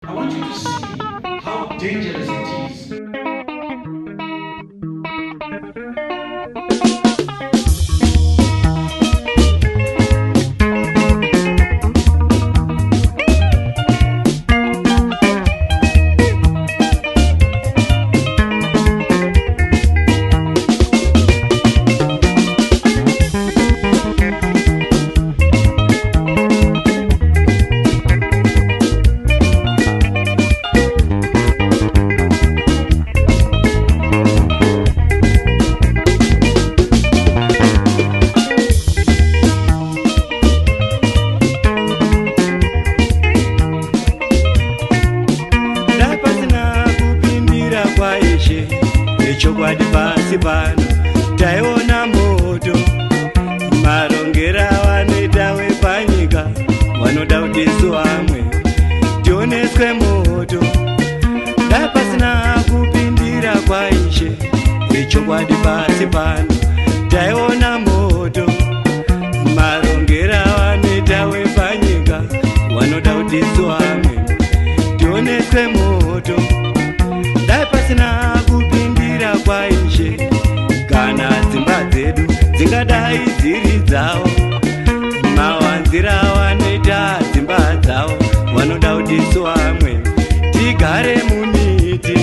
I want you to see how dangerous it is. chokwadi pasi pano taiona moto marongera vanoita wepanyika vanoda kudesu vamwe tioneswe moto dai pasina kupindira kwaishe nechokwadi pasi pano taiona moto marongera vanoita wepanyika vanoda kudesu vamwe tioneswe moto dai pasina kupindira kwaishe kana dzimba dzedu dzingadai dziri dzavo mawanzira vanoita dzimba dzavo vanoda kudiso vamwe tigare mumiti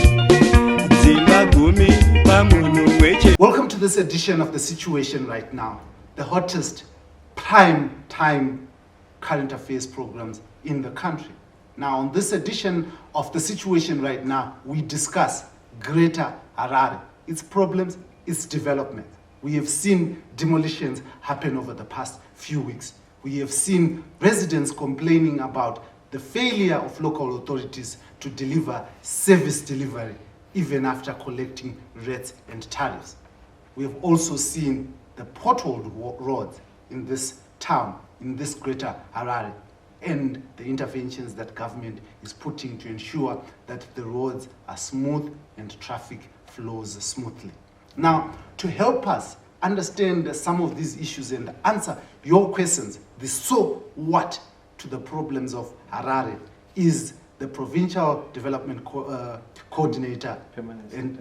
dzimba gumi pamunhu weche. Welcome to this edition of The Situation Right Now, the hottest prime time current affairs programs in the country. Now, on this edition of The Situation Right Now, we discuss Greater Harare, its problems, its development. We have seen demolitions happen over the past few weeks. We have seen residents complaining about the failure of local authorities to deliver service delivery, even after collecting rates and tariffs. We have also seen the potholed roads in this town, in this Greater Harare, and the interventions that government is putting to ensure that the roads are smooth and traffic flows smoothly. Now, to help us understand some of these issues and answer your questions, the so what to the problems of Harare is the Provincial Development Coordinator, and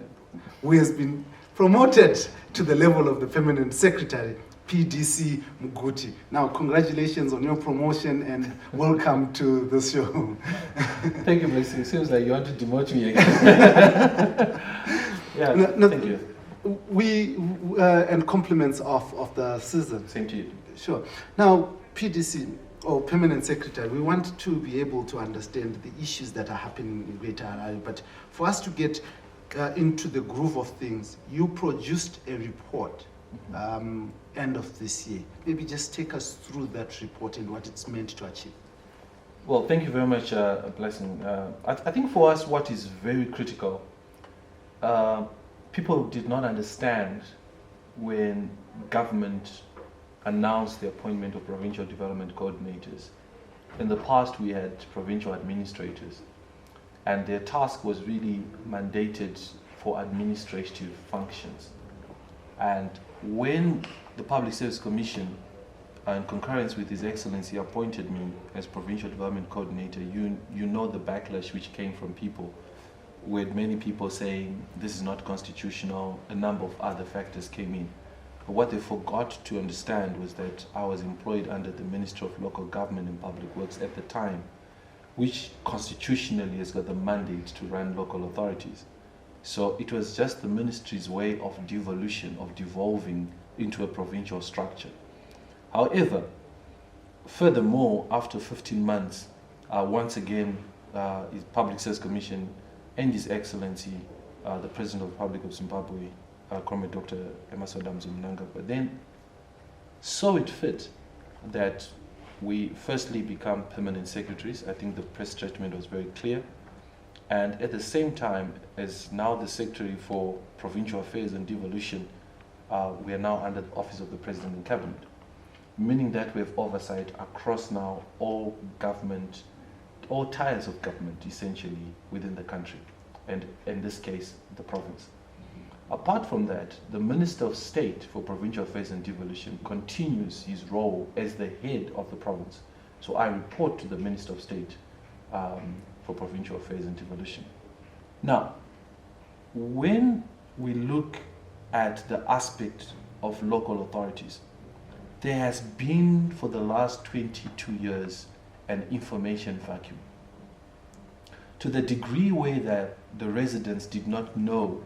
who has been promoted to the level of the Permanent Secretary, PDC Muguti. Now, congratulations on your promotion and welcome to the show. Thank you, Blessing. Seems like you want to demote me again. Thank you. And compliments of the season. Same to you. Sure. Now, PDC, or Permanent Secretary, we want to be able to understand the issues that are happening in Greater Harare, but for us to get into the groove of things, you produced a report end of this year. Maybe just take us through that report and what it's meant to achieve. Well, thank you very much, Blessing. I think for us what is very critical, people did not understand when government announced the appointment of provincial development coordinators. In the past we had provincial administrators, and their task was really mandated for administrative functions. And when the Public Service Commission, in concurrence with His Excellency, appointed me as Provincial Development Coordinator, you know the backlash which came from people, with many people saying this is not constitutional. A number of other factors came in. But what they forgot to understand was that I was employed under the Ministry of Local Government and Public Works at the time, which constitutionally has got the mandate to run local authorities. So it was just the ministry's way of devolution, of devolving into a provincial structure. However, furthermore, after 15 months, once again, His Public Service Commission and His Excellency, the President of the Republic of Zimbabwe, Comrade Dr. Emerson Mnangagwa, then saw it fit that we firstly become permanent secretaries. I think the press statement was very clear. And at the same time, as now the Secretary for Provincial Affairs and Devolution, we are now under the Office of the President and Cabinet, meaning that we have oversight across now all government, all tiers of government, essentially, within the country, and in this case, the province. Apart from that, the Minister of State for Provincial Affairs and Devolution continues his role as the head of the province. So I report to the Minister of State for Provincial Affairs and Devolution. Now, when we look at the aspect of local authorities, there has been for the last 22 years an information vacuum. To the degree where that the residents did not know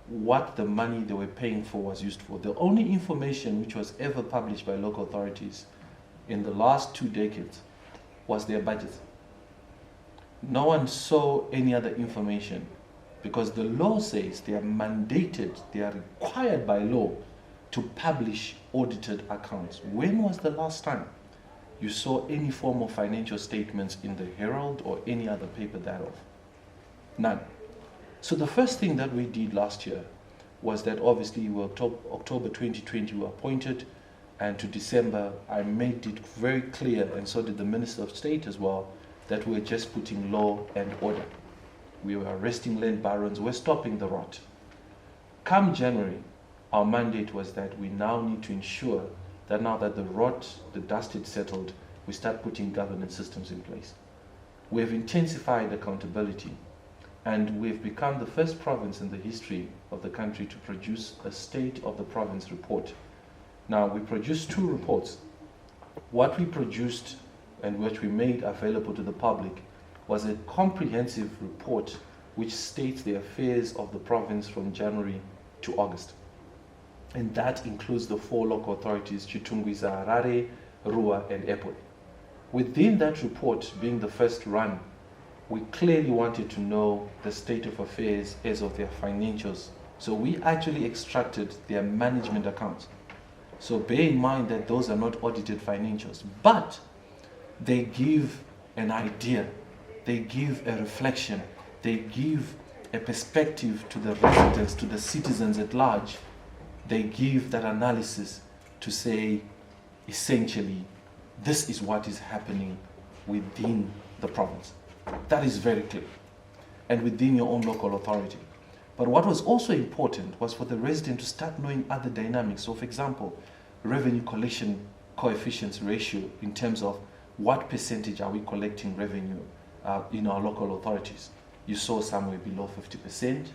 what the money they were paying for was used for. The only information which was ever published by local authorities in the last 2 decades was their budget. No one saw any other information because the law says they are mandated, they are required by law to publish audited accounts. When was the last time you saw any form of financial statements in the Herald or any other paper thereof? None. So the first thing that we did last year was that obviously October 2020 we were appointed, and to December I made it very clear, and so did the Minister of State as well, that we're just putting law and order. We were arresting land barons, we're stopping the rot. Come January, our mandate was that we now need to ensure that now that the rot, the dust is settled, we start putting governance systems in place. We have intensified accountability, and we've become the first province in the history of the country to produce a State of the Province report. Now, we produced 2 reports. What we produced and which we made available to the public was a comprehensive report which states the affairs of the province from January to August. And that includes the 4 local authorities, Chitungwiza, Harare, Rua, and Epwe. Within that report, being the first run, we clearly wanted to know the state of affairs as of their financials. So we actually extracted their management accounts. So bear in mind that those are not audited financials, but they give an idea, they give a reflection, they give a perspective to the residents, to the citizens at large. They give that analysis to say, essentially, this is what is happening within the province. That is very clear, and within your own local authority. But what was also important was for the resident to start knowing other dynamics. So for example, revenue collection coefficients ratio in terms of what percentage are we collecting revenue in our local authorities. You saw somewhere below 50%,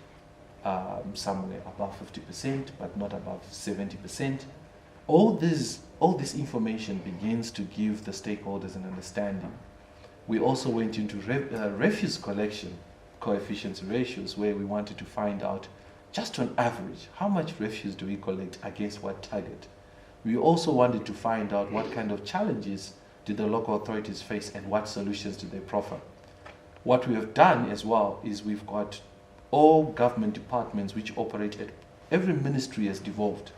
somewhere above 50%, but not above 70%. All this information begins to give the stakeholders an understanding. We also went into refuse collection coefficients ratios, where we wanted to find out, just on average, how much refuse do we collect against what target. We also wanted to find out what kind of challenges did the local authorities face and what solutions did they proffer. What we have done as well is we've got all government departments which operate at every ministry has devolved.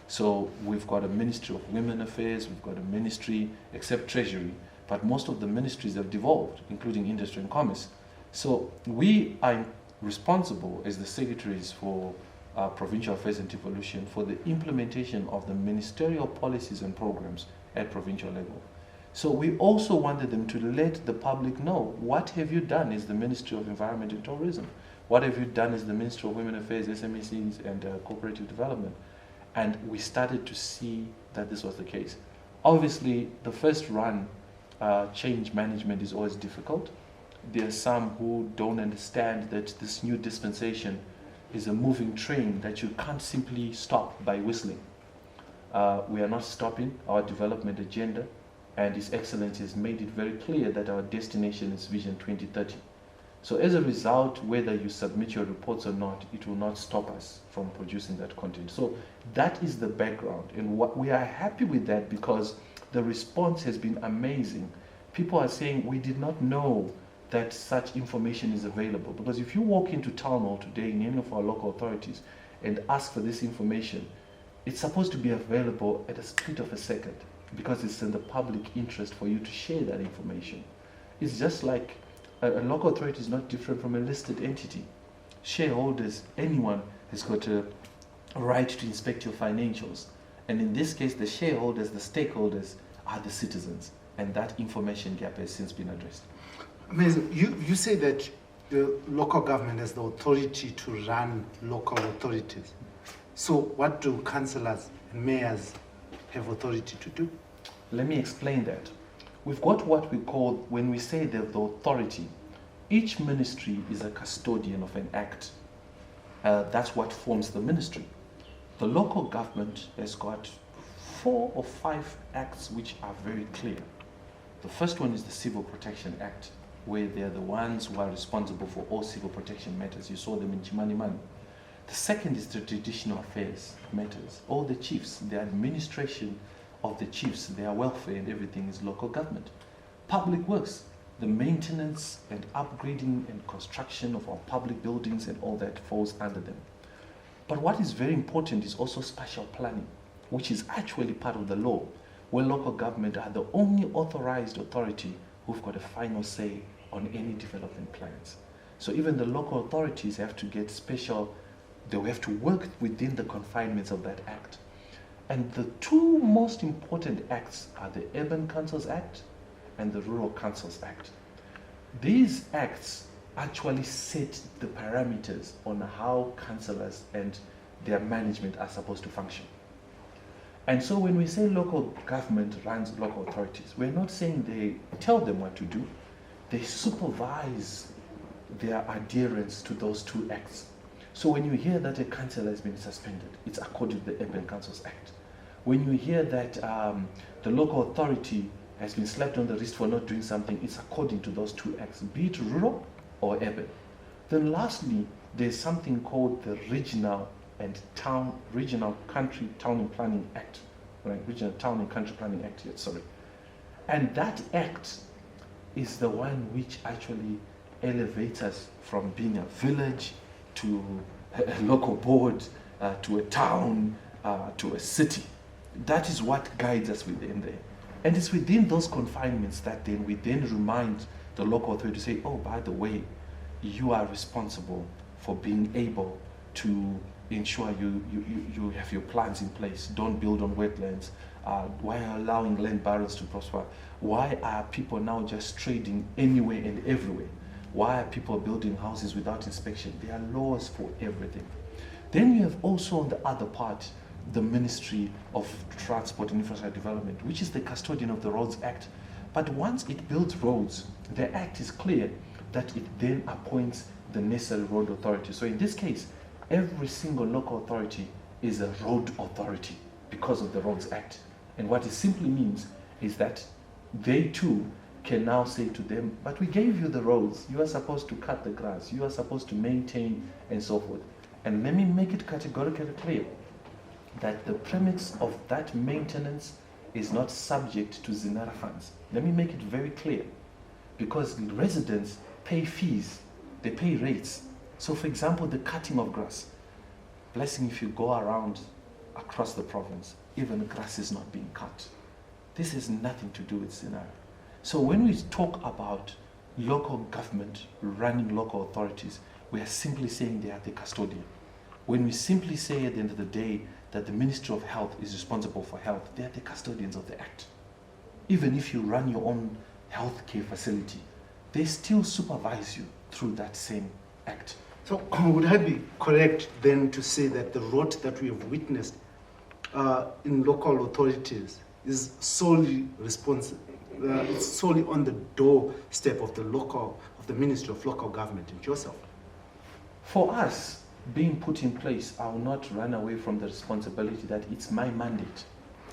So we've got a Ministry of Women Affairs, we've got a ministry, except Treasury, but most of the ministries have devolved, including Industry and Commerce. So we are responsible as the secretaries for Provincial Affairs and Devolution for the implementation of the ministerial policies and programs at provincial level. So we also wanted them to let the public know, what have you done as the Ministry of Environment and Tourism? What have you done as the Ministry of Women Affairs, SMEs, and Cooperative Development? And we started to see that this was the case. Obviously, the first run, change management is always difficult. There are some who don't understand that this new dispensation is a moving train that you can't simply stop by whistling. We are not stopping our development agenda, and His Excellency has made it very clear that our destination is Vision 2030. So as a result, whether you submit your reports or not, it will not stop us from producing that content. So that is the background, and what we are happy with that because the response has been amazing. People are saying, we did not know that such information is available. Because if you walk into town hall today in any of our local authorities and ask for this information, it's supposed to be available at a split of a second because it's in the public interest for you to share that information. It's just like a local authority is not different from a listed entity. Shareholders, anyone has got a right to inspect your financials. And in this case, the shareholders, the stakeholders are the citizens. And that information gap has since been addressed. Amazing. You say that the local government has the authority to run local authorities. So what do councillors and mayors have authority to do? Let me explain that. We've got what we call, when we say the authority, Each ministry is a custodian of an act. That's what forms the ministry. The local government has got 4 or 5 acts which are very clear. The first one is the Civil Protection Act, where they're the ones who are responsible for all civil protection matters. You saw them in Chimanimani. The second is the traditional affairs matters. All the chiefs, the administration of the chiefs, their welfare and everything is local government. Public works, the maintenance and upgrading and construction of our public buildings and all that falls under them. But what is very important is also spatial planning, which is actually part of the law, where local government are the only authorized authority who've got a final say on any development plans. So even the local authorities have to get special, they have to work within the confinements of that act. And the 2 most important acts are the Urban Councils Act and the Rural Councils Act. These acts actually set the parameters on how councillors and their management are supposed to function. And so when we say local government runs local authorities, we're not saying they tell them what to do, they supervise their adherence to those 2 acts. So when you hear that a councillor has been suspended, it's according to the Urban Councils Act. When you hear that the local authority has been slapped on the wrist for not doing something, it's according to those 2 acts, be it rural or urban. Then lastly, there's something called the Regional Country Town and Planning Act, right? Regional Town and Country Planning Act, yes, sorry. And that act is the one which actually elevates us from being a village to a local board, to a town, to a city. That is what guides us within there. And it's within those confinements that then we then remind the local authority to say, oh, by the way, you are responsible for being able to ensure you have your plans in place. Don't build on wetlands. Why are allowing land barons to prosper? Why are people now just trading anywhere and everywhere? Why are people building houses without inspection? There are laws for everything. Then you have also on the other part, the Ministry of Transport and Infrastructure Development, which is the custodian of the Roads Act. But once it builds roads, the act is clear that it then appoints the necessary road authority. So in this case, every single local authority is a road authority because of the Roads Act. And what it simply means is that they too can now say to them, but we gave you the roads, you are supposed to cut the grass, you are supposed to maintain and so forth. And let me make it categorically clear that the premise of that maintenance is not subject to Zinara funds. Let me make it very clear, because residents pay fees, they pay rates. So for example, the cutting of grass, blessing if you go around across the province, even grass is not being cut. This has nothing to do with Zinara. So when we talk about local government running local authorities, we are simply saying they are the custodian. When we simply say at the end of the day that the Ministry of Health is responsible for health, they are the custodians of the act. Even if you run your own healthcare facility, they still supervise you through that same act. So would I be correct then to say that the rot that we have witnessed in local authorities is solely responsible? It's solely on the doorstep of the Ministry of Local Government and yourself. For us, being put in place, I will not run away from the responsibility that it's my mandate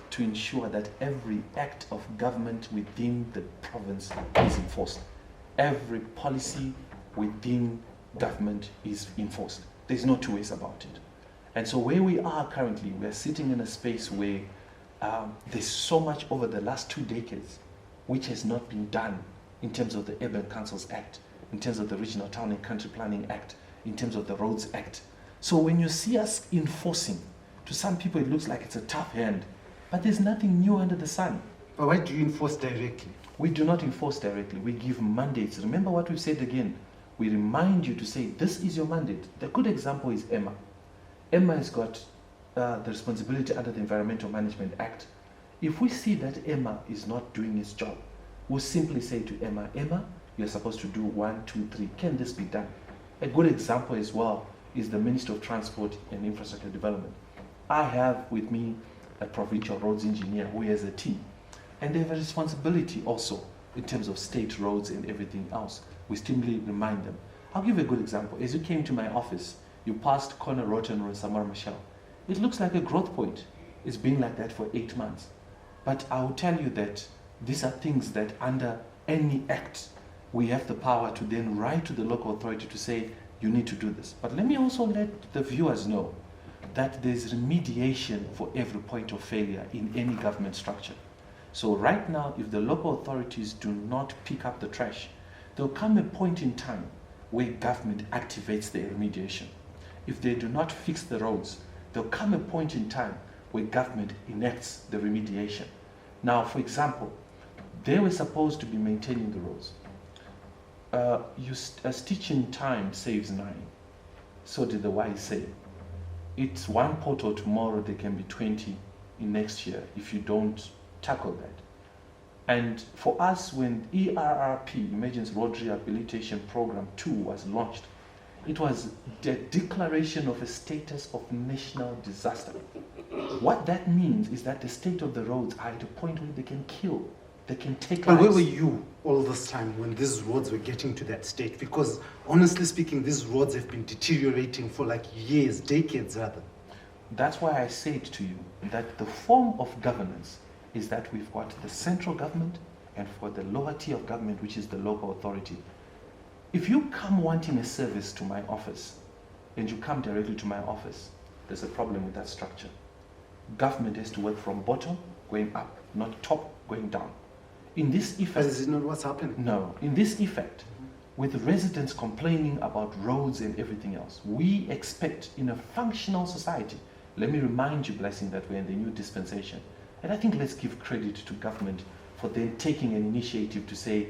to ensure that every act of government within the province is enforced. Every policy within government is enforced. There's no 2 ways about it. And so where we are currently, we're sitting in a space where there's so much over the last 2 decades which has not been done in terms of the Urban Councils Act, in terms of the Regional Town and Country Planning Act, in terms of the Roads Act. So when you see us enforcing, to some people it looks like it's a tough hand, but there's nothing new under the sun. But why do you enforce directly? We do not enforce directly. We give mandates. Remember what we've said again. We remind you to say, this is your mandate. The good example is Emma. Emma has got the responsibility under the Environmental Management Act. If we see that Emma is not doing his job, we'll simply say to Emma, Emma, you're supposed to do 1, 2, 3. Can this be done? A good example as well is the Minister of Transport and Infrastructure Development. I have with me a provincial roads engineer who has a team, and they have a responsibility also in terms of state roads and everything else. we simply remind them. I'll give you a good example. As you came to my office, you passed Corner Rotten or Samar Michelle. It looks like a growth point. It's been like that for 8 months. But I will tell you that these are things that under any act, we have the power to then write to the local authority to say, you need to do this. But let me also let the viewers know that there's remediation for every point of failure in any government structure. So right now, if the local authorities do not pick up the trash, there'll come a point in time where government activates the remediation. If they do not fix the roads, there'll come a point in time where government enacts the remediation. Now, for example, they were supposed to be maintaining the roads. A stitch in time saves 9. So did the wise say. It's 1 pothole tomorrow, there can be 20 in next year if you don't tackle that. And for us, when ERRP, Emergency Road Rehabilitation Program 2, was launched, it was the declaration of a status of national disaster. What that means is that the state of the roads are at a point where they can kill, they can take lives. But where were you all this time when these roads were getting to that state? Because honestly speaking, these roads have been deteriorating for like years, decades rather. That's why I said to you that the form of governance is that we've got the central government and for the lower tier of government, which is the local authority. If you come wanting a service to my office and you come directly to my office, there's a problem with that structure. Government has to work from bottom going up, not top going down. In this effect, But is it not what's happening? no, in this effect, with residents complaining about roads and everything else, we expect in a functional society, let me remind you, Blessing, that we're in the new dispensation. And I think let's give credit to government for then taking an initiative to say,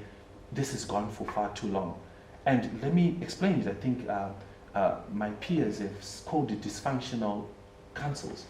this has gone for far too long. And let me explain it. I think my peers have called it dysfunctional councils.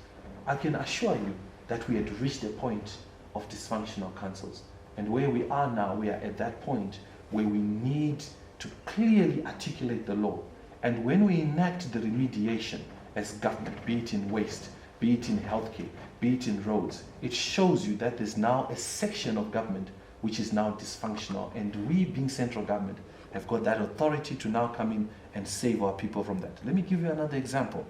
I can assure you that we had reached a point of dysfunctional councils. And where we are now, we are at that point where we need to clearly articulate the law. And when we enact the remediation as government, be it in waste, be it in healthcare, be it in roads, it shows you that there's now a section of government which is now dysfunctional. And we, being central government, have got that authority to now come in and save our people from that. Let me give you another example.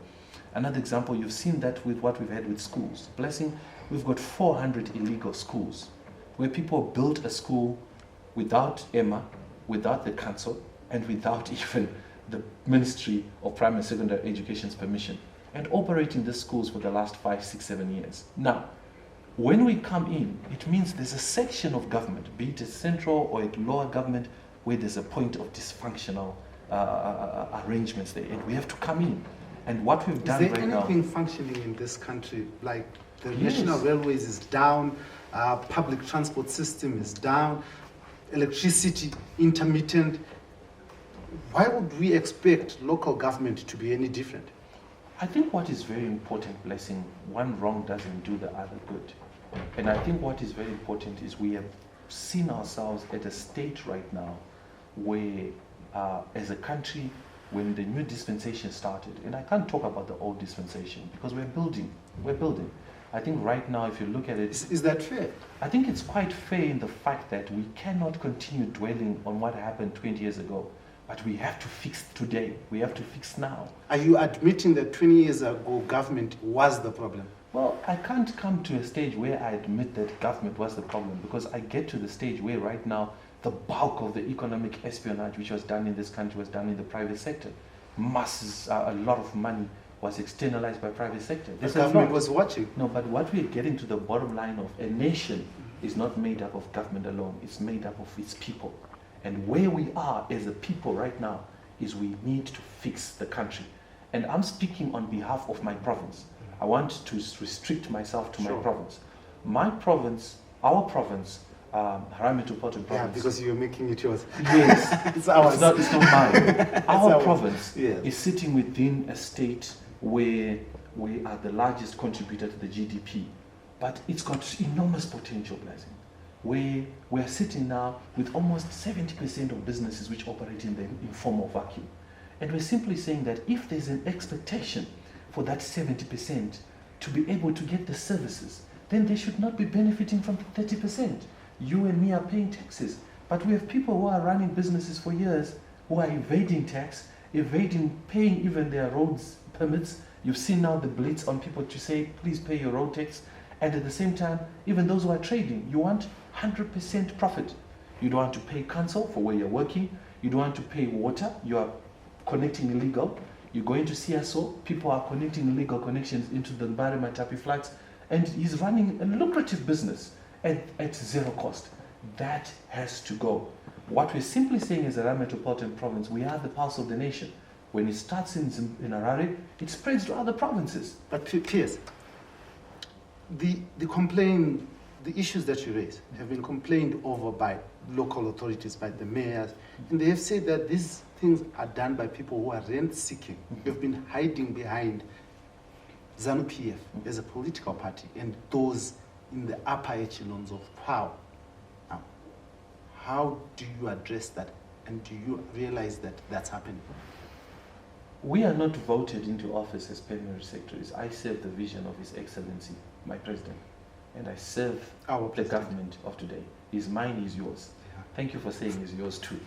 Another example, you've seen that with what we've had with schools. Blessing, we've got 400 illegal schools where people built a school without EMA, without the council, and without even the Ministry of Primary and Secondary Education's permission, and operating these schools for the last 5, 6, 7 years. Now, when we come in, it means there's a section of government, be it a central or a lower government, where there's a point of dysfunctional arrangements there, and we have to come in. And what we've done right now... Is there anything functioning in this country? Like the Yes. national railways is down, public transport system is down, electricity intermittent. Why would we expect local government to be any different? I think what is very important, Blessing, one wrong doesn't do the other good. And I think what is very important is we have seen ourselves at a state right now where, as a country, when the new dispensation started, and I can't talk about the old dispensation because we're building. I think right now, if you look at it... Is that fair? I think it's quite fair in the fact that we cannot continue dwelling on what happened 20 years ago, but we have to fix today. We have to fix now. Are you admitting that 20 years ago government was the problem? Well, I can't come to a stage where I admit that government was the problem, because I get to the stage where right now the bulk of the economic espionage which was done in this country was done in the private sector. Masses, a lot of money was externalized by private sector. The government was watching. No, but what we're getting to the bottom line of a nation is not made up of government alone. It's made up of its people. And where we are as a people right now is we need to fix the country. And I'm speaking on behalf of my province. I want to restrict myself to my province. My province, our province, Harare Metropolitan Province. Yeah, because you're making it yours. Yes. It's ours. It's not mine. Our ours. province Yes. is sitting within a state where we are the largest contributor to the GDP. But it's got enormous potential, Blessing. Where we're sitting now with almost 70% of businesses which operate in the informal vacuum. And we're simply saying that if there's an expectation for that 70% to be able to get the services, then they should not be benefiting from the 30%. You and me are paying taxes, But we have people who are running businesses for years who are evading tax, evading paying even their roads permits. You've seen now the blitz on people to say, please pay your road tax. And at the same time, even those who are trading, you want 100% profit. You don't want to pay council for where you're working. You don't want to pay water. You are connecting illegal. You go into CSO, people are connecting illegal connections into the Mbare Matapi flats, and he's running a lucrative business at zero cost. That has to go. What we're simply saying is that our metropolitan province, we are the pulse of the nation. When it starts in Harare, it spreads to other provinces. But Piers, the issues that you raise have been complained over by local authorities, by the mayors, and they have said that these things are done by people who are rent-seeking. You've been hiding behind ZANU-PF as a political party and those in the upper echelons of power. Now, how do you address that, and do you realize that that's happening? We are not voted into office as permanent secretaries. I serve the vision of His Excellency, my president, and I serve the government of today. Is mine, is yours. Yeah. Thank you for saying is yours too.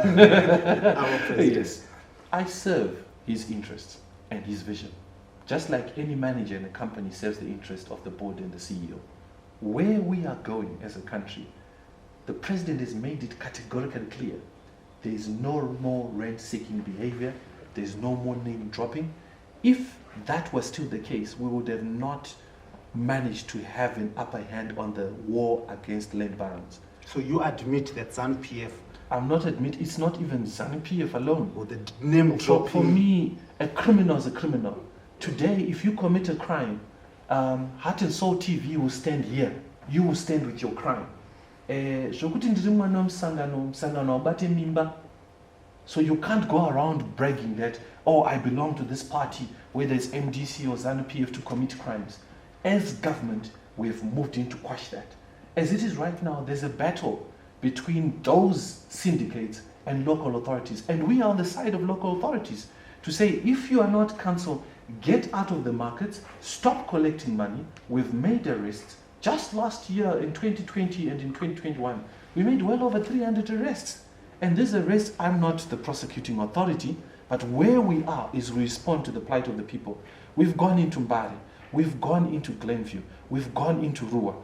Our president. Yes. I serve his interests and his vision. Just like any manager in a company serves the interest of the board and the CEO. Where we are going as a country, the president has made it categorically clear. There is no more rent-seeking behavior. There is no more name dropping. If that was still the case, we would have not managed to have an upper hand on the war against land barons. So you admit that ZANU-PF... I'm not admit, it's not even ZANU-PF alone. Or the name dropping... For me, a criminal is a criminal. Today, if you commit a crime, Heart and Soul TV will stand here. You will stand with your crime. So you can't go around bragging that, oh, I belong to this party, whether it's MDC or ZANU-PF, to commit crimes. As government, we have moved in to quash that. As it is right now, there's a battle between those syndicates and local authorities. And we are on the side of local authorities to say, if you are not council, get out of the markets, stop collecting money. We've made arrests. Just last year in 2020 and in 2021, we made well over 300 arrests. And these arrests, I'm not the prosecuting authority, but where we are is we respond to the plight of the people. We've gone into Mbare, we've gone into Glenview, we've gone into Rua.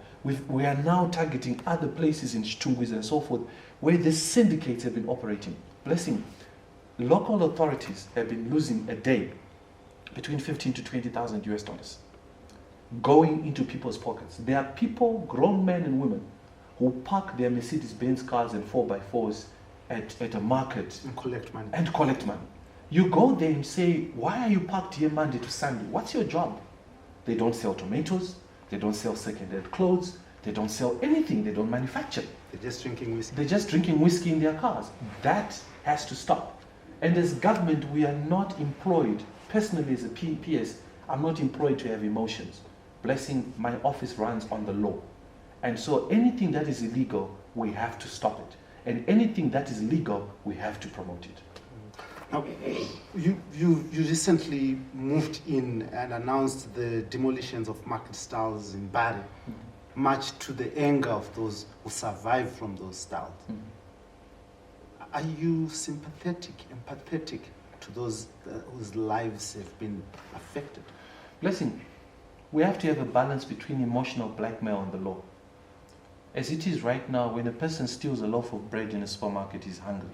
We are now targeting other places in Chitungwiz and so forth, where the syndicates have been operating. Blessing, local authorities have been losing a day between 15 to 20,000 US dollars going into people's pockets. There are people, grown men and women, who park their Mercedes-Benz cars and 4x4s at a market and collect money. You go there and say, why are you parked here Monday to Sunday? What's your job? They don't sell tomatoes, they don't sell second-hand clothes, they don't sell anything, they don't manufacture. They're just drinking whiskey. They're just drinking whiskey in their cars. That has to stop. And as government, we are not employed, personally as a PS, I'm not employed to have emotions. Blessing, my office runs on the law. And so anything that is illegal, we have to stop it. And anything that is legal, we have to promote it. Now, you recently moved in and announced the demolitions of market stalls in Bari, much to the anger of those who survived from those stalls. Are you sympathetic, empathetic to those whose lives have been affected? Blessing, we have to have a balance between emotional blackmail and the law. As it is right now, when a person steals a loaf of bread in a supermarket, he's hungry.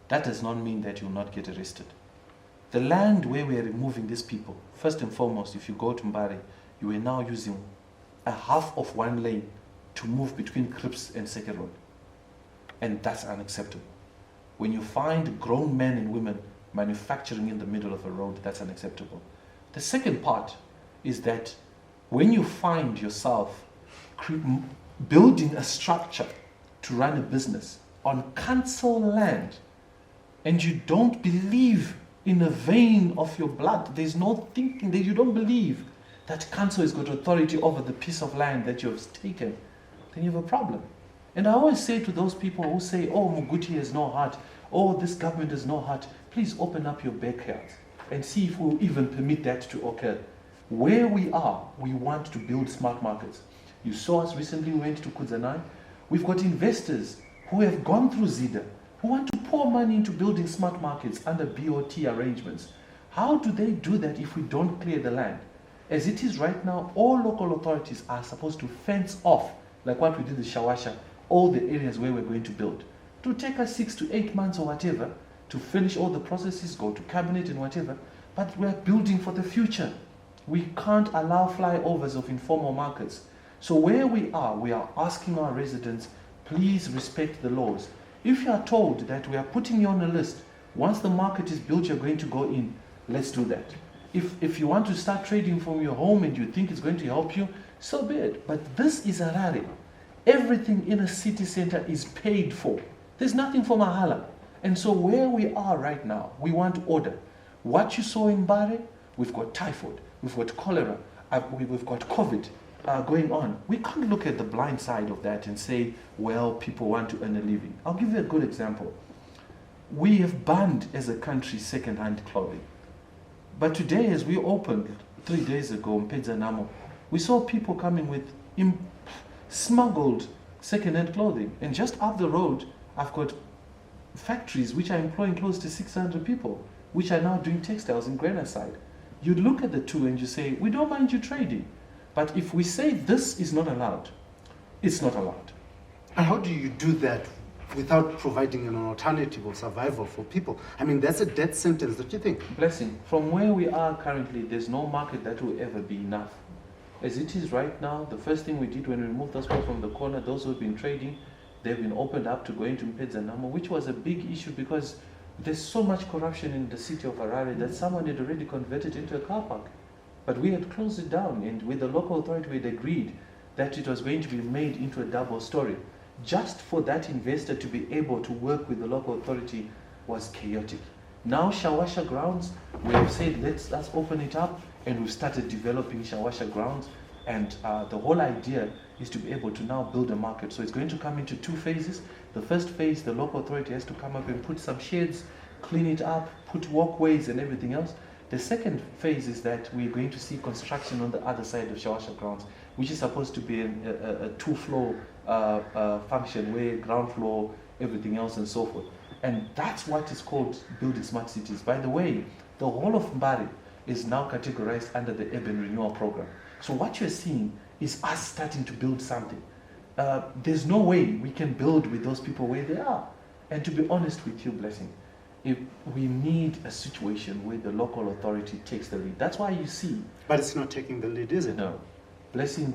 That does not mean that you will not get arrested. The land where we are removing these people, first and foremost, if you go to Mbare, you are now using a half of one lane to move between Crips and Second Road. And that's unacceptable. When you find grown men and women manufacturing in the middle of a road, that's unacceptable. The second part is that when you find yourself building a structure to run a business on council land, and you don't believe in a vein of your blood, there's no thinking that you don't believe that council has got authority over the piece of land that you have taken, then you have a problem. And I always say to those people who say, oh, Muguti has no heart, oh, this government has no heart, please open up your backyards and see if we'll even permit that to occur. Where we are, we want to build smart markets. You saw us recently, we went to Kudzanai. We've got investors who have gone through ZIDA, who want to pour money into building smart markets under BOT arrangements. How do they do that if we don't clear the land? As it is right now, all local authorities are supposed to fence off, like what we did in Shawasha, all the areas where we're going to build. It will take us 6 to 8 months or whatever to finish all the processes, go to cabinet and whatever, but we're building for the future. We can't allow flyovers of informal markets. So where we are asking our residents, please respect the laws. If you are told that we are putting you on a list, once the market is built, you're going to go in, let's do that. If you want to start trading from your home and you think it's going to help you, so be it. But this is Harare. Everything in a city center is paid for. There's nothing for mahala. And so where we are right now, we want order. What you saw in Bare, we've got typhoid, we've got cholera, we've got COVID going on. We can't look at the blind side of that and say, well, people want to earn a living. I'll give you a good example. We have banned as a country second-hand clothing. But today, as we opened 3 days ago in Pedzanamo, we saw people coming with smuggled second-hand clothing. And just up the road, I've got factories which are employing close to 600 people, which are now doing textiles in Granaside. You look at the two and you say, we don't mind you trading. But if we say this is not allowed, it's not allowed. And how do you do that without providing an alternative of survival for people? I mean, that's a death sentence, don't you think? Blessing. From where we are currently, there's no market that will ever be enough. As it is right now, the first thing we did when we removed those people from the corner, those who have been trading, they've been opened up to go into Mpedzanamo, which was a big issue because there's so much corruption in the city of Harare that someone had already converted into a car park. But we had closed it down, and with the local authority we had agreed that it was going to be made into a double story. Just for that investor to be able to work with the local authority was chaotic. Now Shawasha grounds, we have said let's open it up, and we've started developing Shawasha grounds, and the whole idea is to be able to now build a market. So it's going to come into 2 phases. The first phase, the local authority has to come up and put some sheds, clean it up, put walkways and everything else. The second phase is that we're going to see construction on the other side of Shawasha grounds, which is supposed to be a 2-floor function where ground floor, everything else and so forth. And that's what is called building smart cities. By the way, the whole of Mbari is now categorized under the urban renewal program. So what you're seeing is us starting to build something. There's no way we can build with those people where they are. And to be honest with you, Blessing, if we need a situation where the local authority takes the lead. That's why you see. But it's not taking the lead, is it? No. Blessing,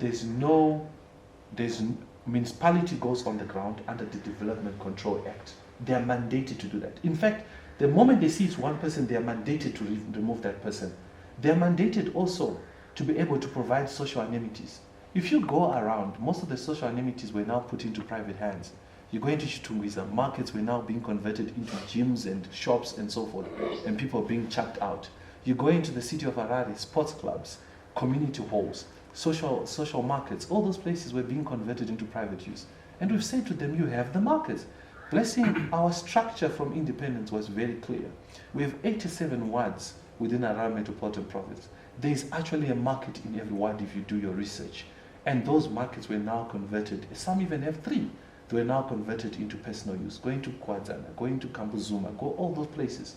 municipality goes on the ground under the Development Control Act. They are mandated to do that. In fact, the moment they see it's one person, they are mandated to remove that person. They are mandated also to be able to provide social amenities. If you go around, most of the social amenities were now put into private hands. You go into Chitungwiza, markets were now being converted into gyms and shops and so forth, and people being chucked out. You go into the city of Harare, sports clubs, community halls, social markets, all those places were being converted into private use. And we've said to them, you have the markets. Blessing, our structure from independence was very clear. We have 87 wards within Harare Metropolitan Province. There is actually a market in every ward if you do your research. And those markets were now converted, some even have 3. They were now converted into personal use, going to Kwadzana, going to Kambuzuma, go all those places.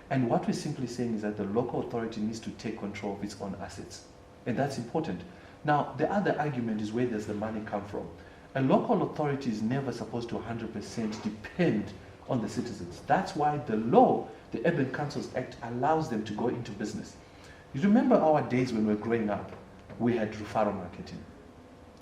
And what we're simply saying is that the local authority needs to take control of its own assets. And that's important. Now, the other argument is where does the money come from? A local authority is never supposed to 100% depend on the citizens. That's why the law, the Urban Councils Act, allows them to go into business. You remember our days when we were growing up, we had referral marketing.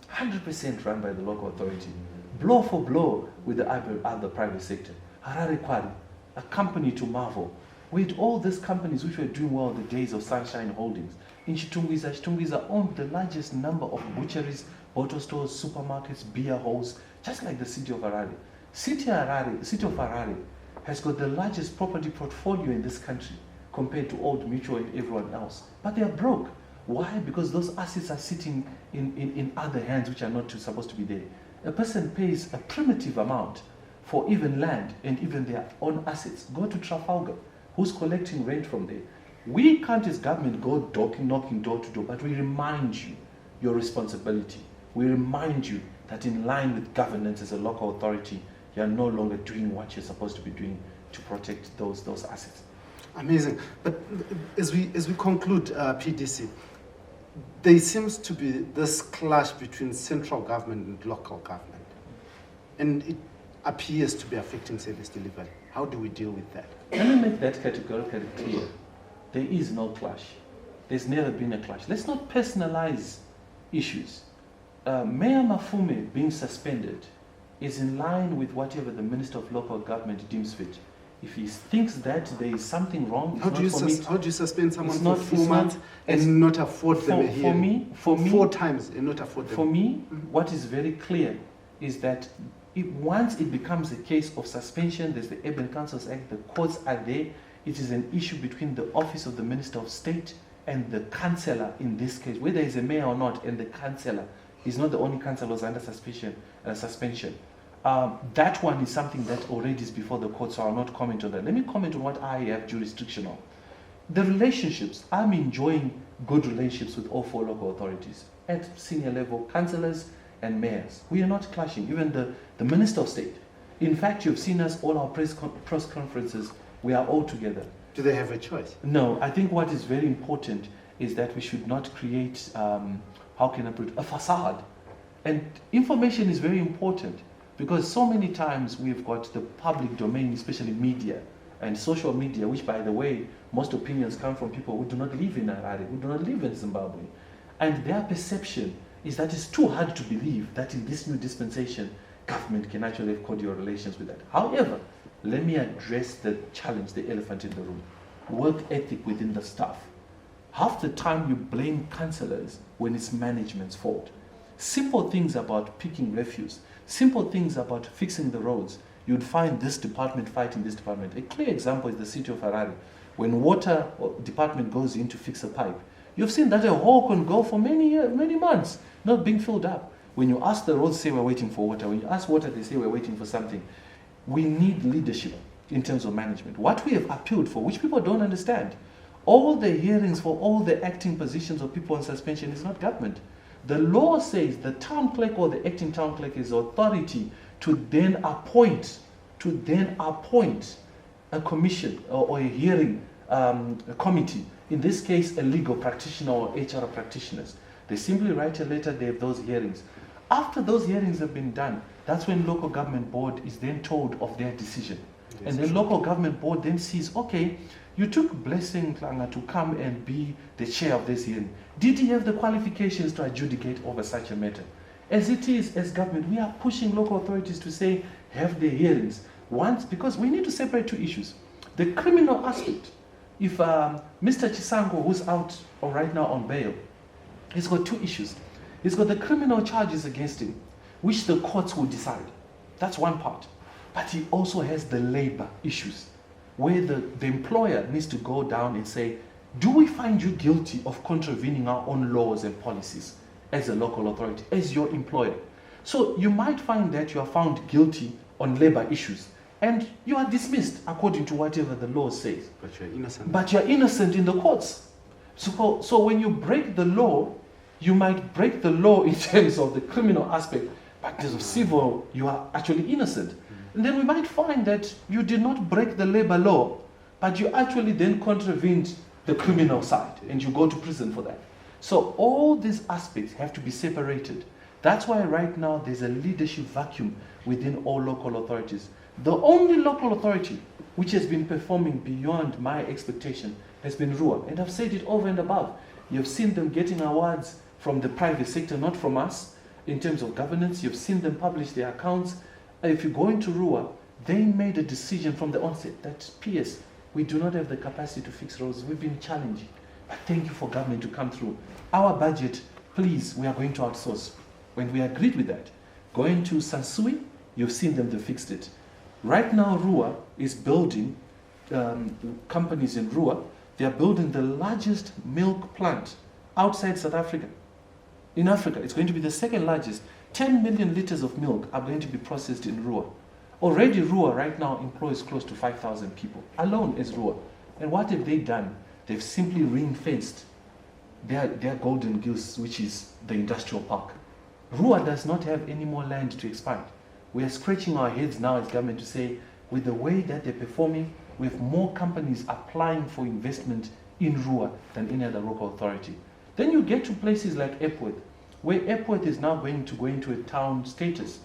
100% run by the local authority. Blow for blow with the other private sector. Harare Kwali, a company to marvel. We had all these companies which were doing well in the days of Sunshine Holdings. In Chitungwiza owned the largest number of butcheries, bottle stores, supermarkets, beer halls, just like the city of Harare. City of Harare has got the largest property portfolio in this country compared to Old Mutual and everyone else. But they are broke. Why? Because those assets are sitting in other hands which are not supposed to be there. A person pays a primitive amount for even land and even their own assets. Go to Trafalgar. Who's collecting rent from there? We can't as government go knocking door to door, but we remind you your responsibility. We remind you that in line with governance as a local authority, you are no longer doing what you're supposed to be doing to protect those assets. Amazing. But as we conclude, PDC, there seems to be this clash between central government and local government, and it appears to be affecting service delivery. How do we deal with that? Let me make that categorically clear. There is no clash. There's never been a clash. Let's not personalize issues. Mayor Mafume being suspended is in line with whatever the Minister of Local Government deems fit. If he thinks that there is something wrong, How do you suspend someone for 4 months and not afford them a hearing? For me, 4 times and not afford them? For me, what is very clear is that once it becomes a case of suspension, there's the Urban Councils Act, the courts are there, it is an issue between the office of the Minister of State and the councillor in this case, whether he's a mayor or not, and the councillor. He's not the only councillor who's under suspension. That one is something that already is before the court, so I'll not comment on that. Let me comment on what I have jurisdiction on. The relationships, I'm enjoying good relationships with all 4 local authorities at senior level, councillors and mayors. We are not clashing, even the Minister of State. In fact, you've seen us, all our press conferences, we are all together. Do they have a choice? No, I think what is very important is that we should not create, how can I put it, a facade. And information is very important because so many times we've got the public domain, especially media and social media, which by the way, most opinions come from people who do not live in Harare, who do not live in Zimbabwe. And their perception is that it's too hard to believe that in this new dispensation, government can actually have cordial relations with that. However, let me address the challenge, the elephant in the room. Work ethic within the staff. Half the time you blame councillors when it's management's fault. Simple things about picking refuse, simple things about fixing the roads, you'd find this department fighting this department. A clear example is the city of Harare. When water department goes in to fix a pipe, you've seen that a hole can go for many years, many months, not being filled up. When you ask the roads, say we're waiting for water. When you ask water, they say we're waiting for something. We need leadership in terms of management. What we have appealed for, which people don't understand, all the hearings for all the acting positions of people on suspension is not government. The law says the town clerk or the acting town clerk is authority to then appoint a commission or a hearing a committee. In this case, a legal practitioner or HR practitioners. They simply write a letter, they have those hearings. After those hearings have been done, that's when local government board is then told of their decision. And the local government board then sees, okay, you took Blessing Klanga to come and be the chair of this hearing. Did he have the qualifications to adjudicate over such a matter? As it is, as government, we are pushing local authorities to say, have the hearings. Once, because we need to separate 2 issues. The criminal aspect. If Mr. Chisango, who's out right now on bail, he's got 2 issues. He's got the criminal charges against him, which the courts will decide. That's one part. But he also has the labor issues, where the employer needs to go down and say, do we find you guilty of contravening our own laws and policies as a local authority, as your employer? So you might find that you are found guilty on labor issues, and you are dismissed according to whatever the law says. But you're innocent. But you're innocent in the courts. So when you break the law, you might break the law in terms of the criminal aspect, but in terms of civil, you are actually innocent. And then we might find that you did not break the labor law, but you actually then contravened the criminal side, and you go to prison for that. So all these aspects have to be separated. That's why right now there's a leadership vacuum within all local authorities. The only local authority which has been performing beyond my expectation has been RUA, and I've said it over and above. You've seen them getting awards from the private sector, not from us, in terms of governance. You've seen them publish their accounts. If you go into RUA, they made a decision from the onset that, PS, we do not have the capacity to fix roads. We've been challenging. But thank you for government to come through. Our budget, please, we are going to outsource. When we agreed with that, going to Sansui, you've seen them, they fixed it. Right now, RUA is building, companies in RUA, they are building the largest milk plant outside South Africa. In Africa, it's going to be the 2nd largest. 10 million liters of milk are going to be processed in RUA. Already RUA right now employs close to 5,000 people, alone as RUA. And what have they done? They've simply ring-fenced their golden goose, which is the industrial park. RUA does not have any more land to expand. We are scratching our heads now as government to say, with the way that they're performing, we have more companies applying for investment in Rua than any other local authority. Then you get to places like Epworth, where Epworth is now going to go into a town status.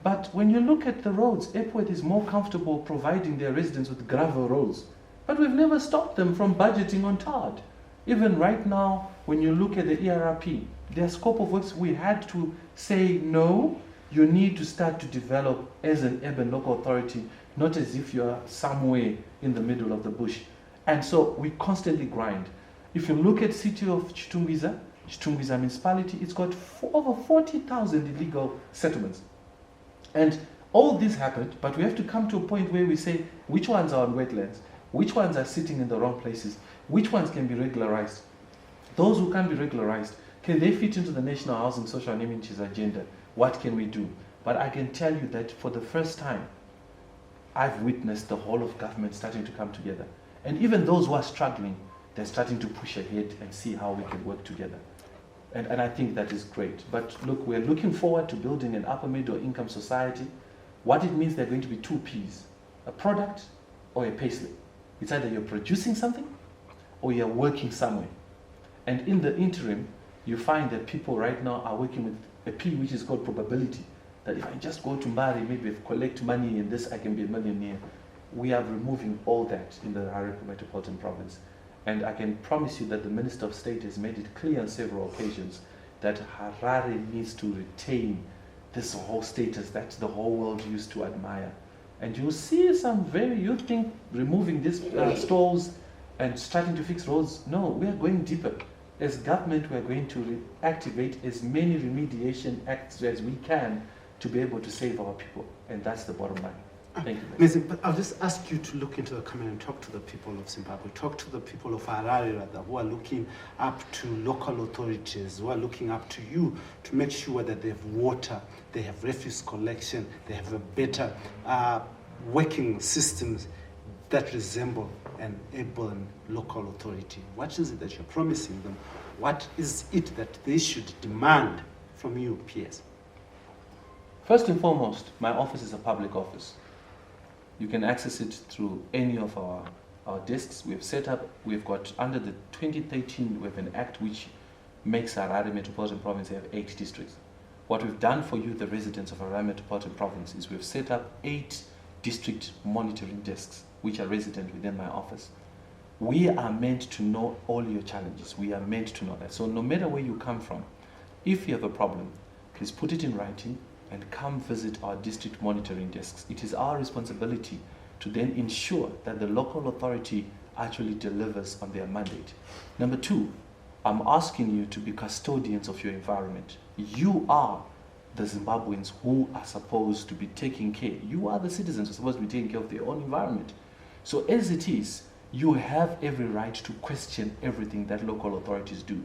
But when you look at the roads, Epworth is more comfortable providing their residents with gravel roads. But we've never stopped them from budgeting on tarred. Even right now, when you look at the ERRP, their scope of works, we had to say, no, you need to start to develop as an urban local authority, not as if you're somewhere in the middle of the bush. And so we constantly grind. If you look at city of Chitungwiza municipality, it's got over 40,000 illegal settlements. And all this happened, but we have to come to a point where we say, which ones are on wetlands? Which ones are sitting in the wrong places? Which ones can be regularized? Those who can't be regularized, can they fit into the National Housing Social Amenities agenda? What can we do? But I can tell you that for the first time, I've witnessed the whole of government starting to come together. And even those who are struggling, they're starting to push ahead and see how we can work together. And I think that is great. But look, we're looking forward to building an upper middle income society. What it means, there are going to be two Ps, a product or a payslip. It's either you're producing something or you're working somewhere. And in the interim, you find that people right now are working with a P which is called probability. That if I just go to Mbari, maybe collect money and this, I can be a millionaire. We are removing all that in the Harare Metropolitan Province. And I can promise you that the Minister of State has made it clear on several occasions that Harare needs to retain this whole status that the whole world used to admire. And you'll see you think removing these stalls and starting to fix roads. No, we are going deeper. As government, we are going to activate as many remediation acts as we can to be able to save our people. And that's the bottom line. Thank you. Amazing, but I'll just ask you to look into the camera and talk to the people of Zimbabwe, talk to the people of Harare rather, who are looking up to local authorities, who are looking up to you to make sure that they have water, they have refuse collection, they have a better working systems that resemble an able and local authority. What is it that you're promising them? What is it that they should demand from you, PS? First and foremost, my office is a public office. You can access it through any of our desks. We've set up, we've got under the 2013, we have an act which makes Harare Metropolitan Province have 8 districts. What we've done for you, the residents of Harare Metropolitan Province, is we've set up 8 district monitoring desks, which are resident within my office. We are meant to know all your challenges. We are meant to know that. So no matter where you come from, if you have a problem, please put it in writing and come visit our district monitoring desks. It is our responsibility to then ensure that the local authority actually delivers on their mandate. Number 2, I'm asking you to be custodians of your environment. You are the Zimbabweans who are supposed to be taking care. You are the citizens who are supposed to be taking care of their own environment. So as it is, you have every right to question everything that local authorities do.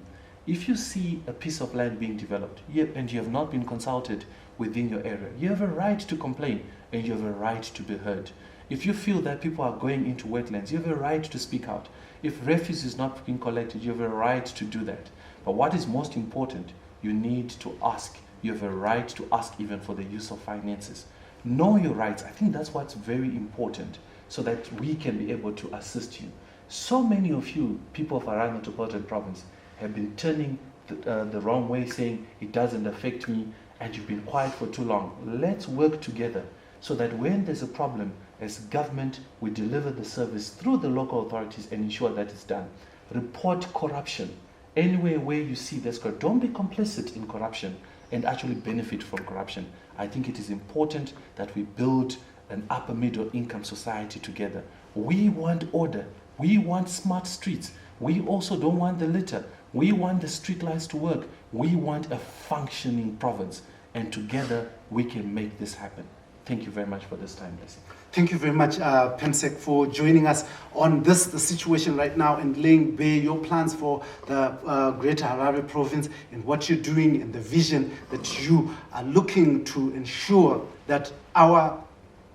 If you see a piece of land being developed and you have not been consulted within your area, you have a right to complain and you have a right to be heard. If you feel that people are going into wetlands, you have a right to speak out. If refuse is not being collected, you have a right to do that. But what is most important, you need to ask. You have a right to ask even for the use of finances. Know your rights. I think that's what's very important so that we can be able to assist you. So many of you, people of Harare Metropolitan Province, have been turning the wrong way, saying it doesn't affect me, and you've been quiet for too long. Let's work together so that when there's a problem, as government, we deliver the service through the local authorities and ensure that it's done. Report corruption. Anywhere where you see there's corruption, don't be complicit in corruption and actually benefit from corruption. I think it is important that we build an upper middle income society together. We want order. We want smart streets. We also don't want the litter. We want the street lights to work. We want a functioning province. And together we can make this happen. Thank you very much for this time, Blessing. Thank you very much, Pensek, for joining us on the situation right now and laying bare your plans for the Greater Harare Province and what you're doing and the vision that you are looking to ensure that our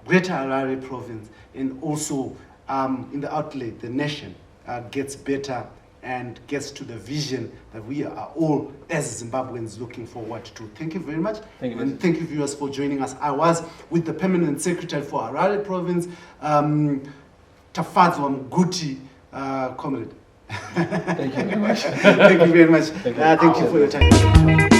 Greater Harare Province and also in the outlay, the nation, gets better and gets to the vision that we are all, as Zimbabweans, looking forward to. Thank you very much. Thank you. And thank you, viewers, for joining us. I was with the Permanent Secretary for Harare Province, Tafadzwa Mguti, comrade. Thank you very much. Thank you very much. Thank you for your time.